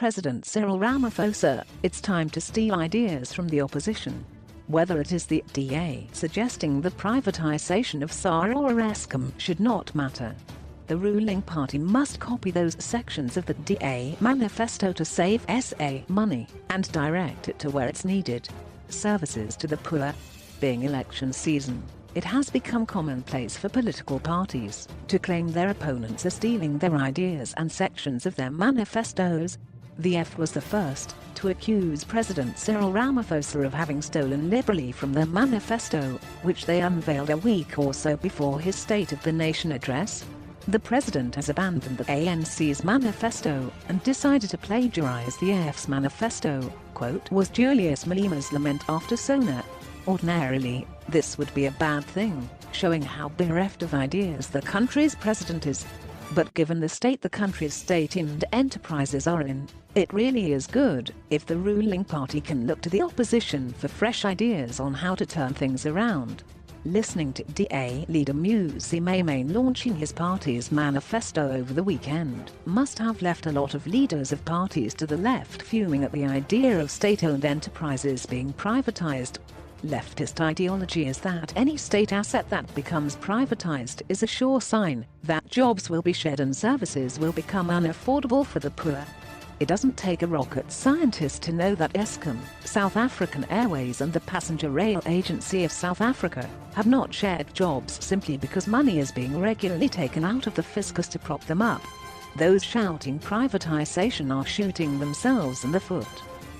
President Cyril Ramaphosa, it's time to steal ideas from the opposition. Whether it is the DA suggesting the privatisation of SAR or Eskom should not matter. The ruling party must copy those sections of the DA manifesto to save SA money and direct it to where it's needed. Services to the poor. Being election season, it has become commonplace for political parties to claim their opponents are stealing their ideas and sections of their manifestos. The F was the first to accuse President Cyril Ramaphosa of having stolen liberally from their manifesto, which they unveiled a week or so before his State of the Nation address. The president has abandoned the ANC's manifesto and decided to plagiarize the AF's manifesto, was Julius Malima's lament after Sona. Ordinarily, this would be a bad thing, showing how bereft of ideas the country's president is. But given the state the country's state-owned enterprises are in, it really is good if the ruling party can look to the opposition for fresh ideas on how to turn things around. Listening to DA leader Musi Maimane launching his party's manifesto over the weekend must have left a lot of leaders of parties to the left fuming at the idea of state-owned enterprises being privatized. Leftist ideology is that any state asset that becomes privatized is a sure sign that jobs will be shed and services will become unaffordable for the poor. It doesn't take a rocket scientist to know that Eskom, South African Airways and the Passenger Rail Agency of South Africa have not shared jobs simply because money is being regularly taken out of the fiscus to prop them up. Those shouting privatization are shooting themselves in the foot.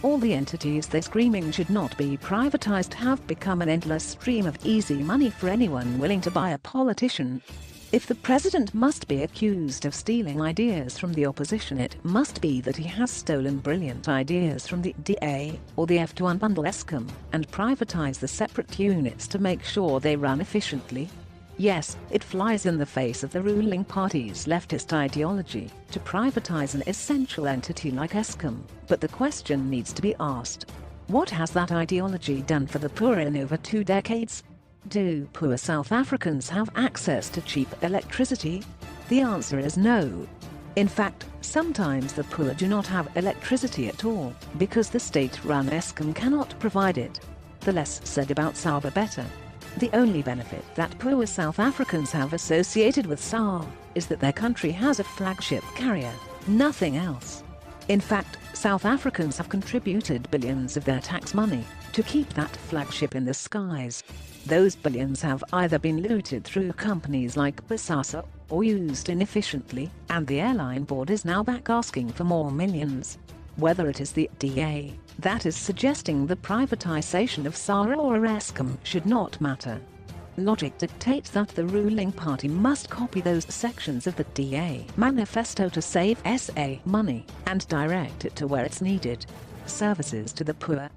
All the entities they're screaming should not be privatized have become an endless stream of easy money for anyone willing to buy a politician. If the president must be accused of stealing ideas from the opposition, it must be that he has stolen brilliant ideas from the DA or the F to unbundle Eskom and privatize the separate units to make sure they run efficiently. Yes, it flies in the face of the ruling party's leftist ideology to privatize an essential entity like Eskom, but the question needs to be asked: what has that ideology done for the poor in over 2 decades? Do poor South Africans have access to cheap electricity? The answer is no. In fact, sometimes the poor do not have electricity at all because the state-run Eskom cannot provide it. The less said about SAR the better. The only benefit that poor South Africans have associated with SAR is that their country has a flagship carrier, nothing else. In fact, South Africans have contributed billions of their tax money to keep that flagship in the skies. Those billions have either been looted through companies like Bosasa or used inefficiently, and the airline board is now back asking for more millions. Whether it is the DA that is suggesting the privatization of SAR or Eskom should not matter. Logic dictates that the ruling party must copy those sections of the DA manifesto to save SA money and direct it to where it's needed. Services to the poor.